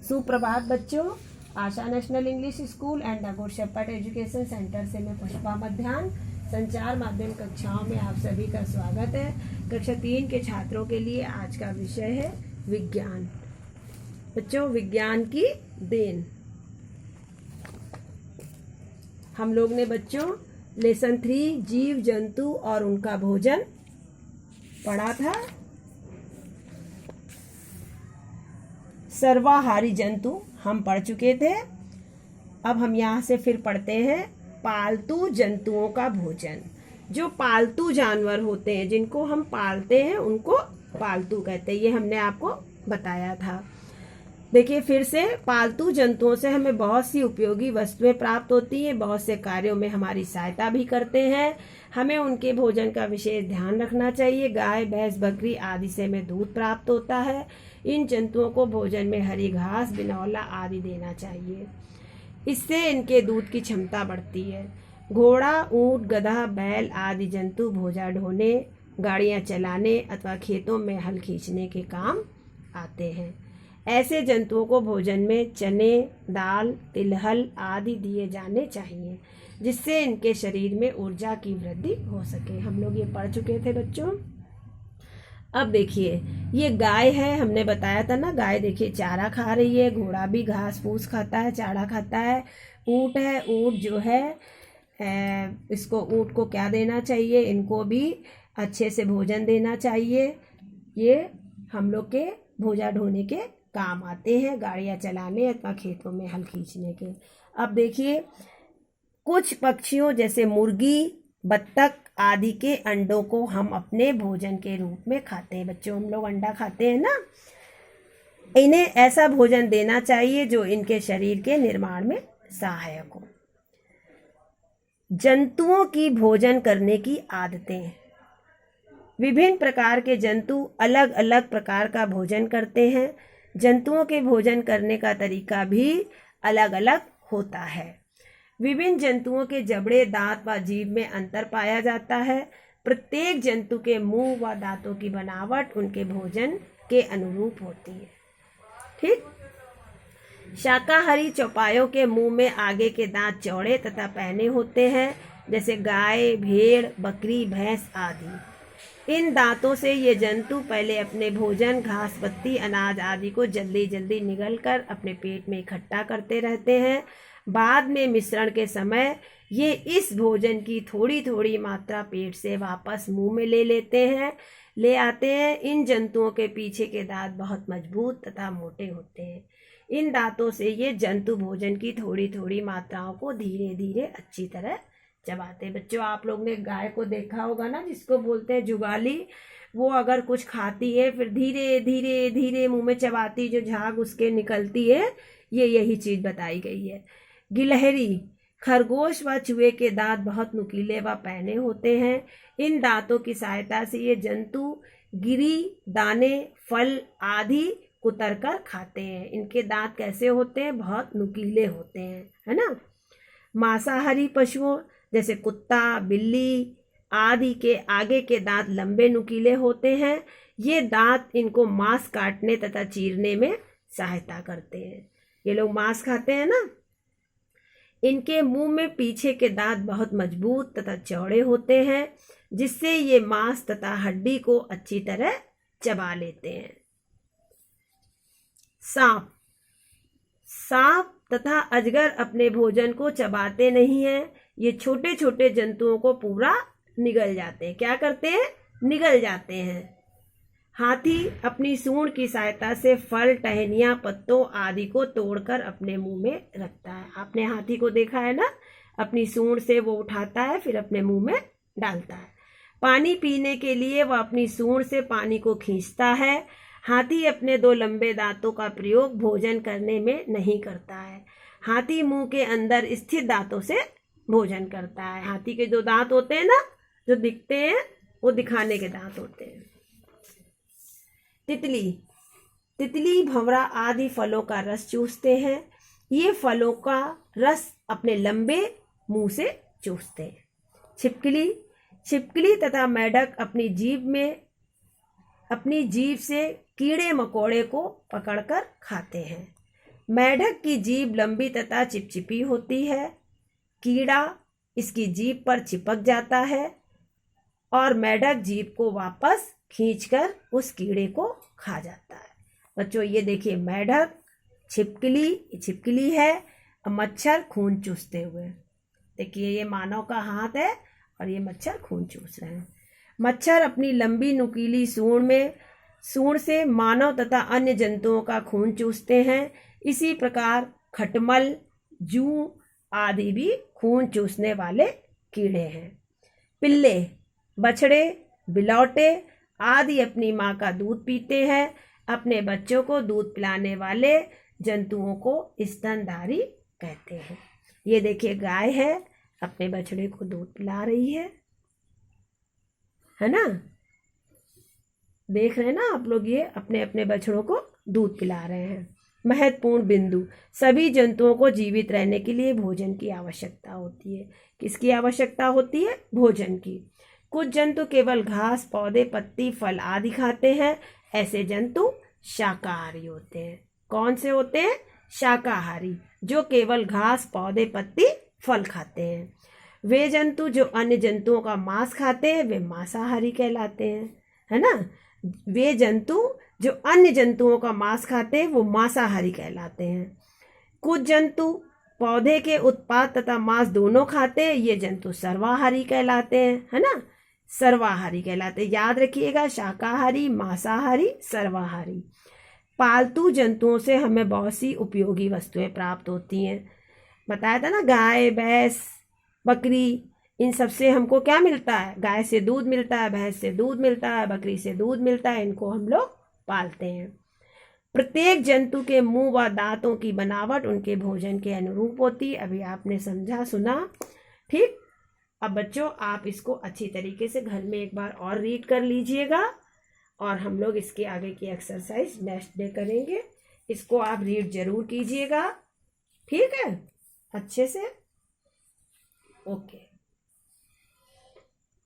सुप्रभात बच्चों। Asha National English School and the Good Shepherd Education Centre से मैं पुष्पा मध्यान संचार माध्यम कक्षाओं में आप सभी का स्वागत है। कक्षा 3 के छात्रों के लिए आज का विषय है विज्ञान। बच्चों, विज्ञान की देन। हम लोग ने बच्चों लेसन 3 जीव जंतु और उनका भोजन पढ़ा था। सर्वाहारी जंतु हम पढ़ चुके थे। अब हम यहाँ से फिर पढ़ते हैं पालतू जंतुओं का भोजन। जो पालतू जानवर होते हैं, जिनको हम पालते हैं, उनको पालतू कहते हैं। ये हमने आपको बताया था। देखिए फिर से, पालतू जंतुओं से हमें बहुत सी उपयोगी वस्तुएं प्राप्त होती हैं, बहुत से कार्यों में हमारी सहायता भी करते हैं। हमें उनके भोजन का विशेष ध्यान रखना चाहिए। गाय, भैंस, बकरी आदि से हमें दूध प्राप्त होता है। इन जंतुओं को भोजन में हरी घास, बिनौला आदि देना चाहिए। इससे इनके दूध की क्षमता बढ़ती है। घोड़ा, ऊंट, गधा, बैल आदि जंतु बोझा ढोने, गाड़ियां चलाने अथवा खेतों में हल खींचने के काम आते हैं। ऐसे जंतुओं को भोजन में चने, दाल, तिलहन आदि दिए जाने चाहिए, जिससे इनके शरीर में ऊर्जा की वृद्धि हो सके। हम लोग ये पढ़ चुके थे बच्चों। अब देखिए, ये गाय है, हमने बताया था ना। गाय देखिए चारा खा रही है। घोड़ा भी घास फूस खाता है, चारा खाता है। ऊँट है, ऊँट जो है इसको, ऊँट को क्या देना चाहिए? इनको भी अच्छे से भोजन देना चाहिए। ये हम लोग के बोझा ढोने के काम आते हैं, गाड़ियाँ चलाने अथवा खेतों में हल खींचने के। अब देखिए, कुछ पक्षियों जैसे मुर्गी, बत्तख आदि के अंडों को हम अपने भोजन के रूप में खाते हैं। बच्चों, हम लोग अंडा खाते हैं ना। इन्हें ऐसा भोजन देना चाहिए जो इनके शरीर के निर्माण में सहायक हो। जंतुओं की भोजन करने की आदतें। विभिन्न प्रकार के जंतु अलग अलग प्रकार का भोजन करते हैं। जंतुओं के भोजन करने का तरीका भी अलग अलग होता है। विभिन्न जंतुओं के जबड़े, दांत व जीभ में अंतर पाया जाता है। प्रत्येक जंतु के मुंह व दांतों की बनावट उनके भोजन के अनुरूप होती है। ठीक। शाकाहारी चौपायों के मुंह में आगे के दांत चौड़े तथा पहने होते हैं, जैसे गाय, भेड़, बकरी, भैंस आदि। इन दांतों से ये जंतु पहले अपने भोजन, घास, पत्ती, अनाज आदि को जल्दी जल्दी निगलकर अपने पेट में इकट्ठा करते रहते हैं। बाद में मिश्रण के समय ये इस भोजन की थोड़ी थोड़ी मात्रा पेट से वापस मुंह में ले आते हैं। इन जंतुओं के पीछे के दांत बहुत मजबूत तथा मोटे होते हैं। इन दांतों से ये जंतु भोजन की थोड़ी थोड़ी मात्राओं को धीरे धीरे अच्छी तरह चबाते। बच्चों, आप लोग ने गाय को देखा होगा ना, जिसको बोलते हैं जुगाली। वो अगर कुछ खाती है, फिर धीरे धीरे धीरे मुंह में चबाती, जो झाग उसके निकलती है, यही चीज बताई गई है। गिलहरी, खरगोश व चूहे के दांत बहुत नुकीले व पैने होते हैं। इन दांतों की सहायता से ये जंतु गिरी, दाने, फल आदि कुतर कर खाते हैं। इनके दांत कैसे होते हैं? बहुत नुकीले होते हैं, है ना। मांसाहारी पशुओं जैसे कुत्ता, बिल्ली आदि के आगे के दांत लंबे नुकीले होते हैं। ये दांत इनको मांस काटने तथा चीरने में सहायता करते हैं। ये लोग मांस खाते हैं ना। इनके मुंह में पीछे के दांत बहुत मजबूत तथा चौड़े होते हैं, जिससे ये मांस तथा हड्डी को अच्छी तरह चबा लेते हैं। सांप तथा अजगर अपने भोजन को चबाते नहीं हैं। ये छोटे छोटे जंतुओं को पूरा निगल जाते हैं। क्या करते हैं? निगल जाते हैं। हाथी अपनी सूंड की सहायता से फल, टहनियाँ, पत्तों आदि को तोड़कर अपने मुंह में रखता है। आपने हाथी को देखा है ना, अपनी सूंड से वो उठाता है, फिर अपने मुंह में डालता है। पानी पीने के लिए वह अपनी सूंड से पानी को खींचता है। हाथी अपने 2 लंबे दांतों का प्रयोग भोजन करने में नहीं करता है। हाथी मुंह के अंदर स्थित दांतों से भोजन करता है। हाथी के जो दांत होते हैं ना, जो दिखते हैं, वो दिखाने के दांत होते हैं। तितली, भंवरा आदि फलों का रस चूसते हैं। ये फलों का रस अपने लंबे मुंह से चूसते हैं। छिपकली तथा मेढक अपनी जीभ से कीड़े मकोड़े को पकड़कर खाते हैं। मेढक की जीभ लंबी तथा चिपचिपी होती है। कीड़ा इसकी जीभ पर चिपक जाता है और मेढक जीभ को वापस खींचकर उस कीड़े को खा जाता है। बच्चों ये देखिए, मेढक छिपकली है और मच्छर खून चूसते हुए। देखिए ये मानव का हाथ है और ये मच्छर खून चूस रहे हैं। मच्छर अपनी लंबी नुकीली सूंड से मानव तथा अन्य जंतुओं का खून चूसते हैं। इसी प्रकार खटमल, जूं आदि भी खून चूसने वाले कीड़े हैं। पिल्ले, बछड़े, बिलौटे आदि अपनी माँ का दूध पीते हैं। अपने बच्चों को दूध पिलाने वाले जंतुओं को स्तनधारी कहते हैं। ये देखिए, गाय है, अपने बछड़े को दूध पिला रही है ना। देख रहे हैं ना आप लोग, ये अपने अपने बछड़ों को दूध पिला रहे हैं। महत्वपूर्ण बिंदु, सभी जंतुओं को जीवित रहने के लिए भोजन की आवश्यकता होती है। किसकी आवश्यकता होती है? भोजन की। कुछ जंतु केवल घास, पौधे, पत्ती, फल आदि खाते हैं। ऐसे जंतु शाकाहारी होते हैं। कौन से होते हैं? शाकाहारी, जो केवल घास, पौधे, पत्ती, फल खाते हैं। वे जंतु जो अन्य जंतुओं का मांस खाते हैं वे मांसाहारी कहलाते हैं, है ना। वे जंतु जो अन्य जंतुओं का मांस खाते हैं वो मांसाहारी कहलाते हैं। कुछ जंतु पौधे के उत्पाद तथा मांस दोनों खाते हैं, ये जंतु सर्वाहारी कहलाते हैं, है ना। सर्वाहारी कहलाते हैं। याद रखिएगा, शाकाहारी, मांसाहारी, सर्वाहारी। पालतू जंतुओं से हमें बहुत सी उपयोगी वस्तुएं प्राप्त होती हैं। बताया था ना, गाय, भैंस, बकरी, इन सब से हमको क्या मिलता है? गाय से दूध मिलता है, भैंस से दूध मिलता है, बकरी से दूध मिलता है। इनको हम लोग पालते हैं। प्रत्येक जंतु के मुंह व दांतों की बनावट उनके भोजन के अनुरूप होती है। अभी आपने समझा, सुना, ठीक। अब बच्चों आप इसको अच्छी तरीके से घर में एक बार और रीड कर लीजिएगा और हम लोग इसके आगे की एक्सरसाइज नेक्स्ट डे करेंगे। इसको आप रीड जरूर कीजिएगा, ठीक है, अच्छे से। ओके।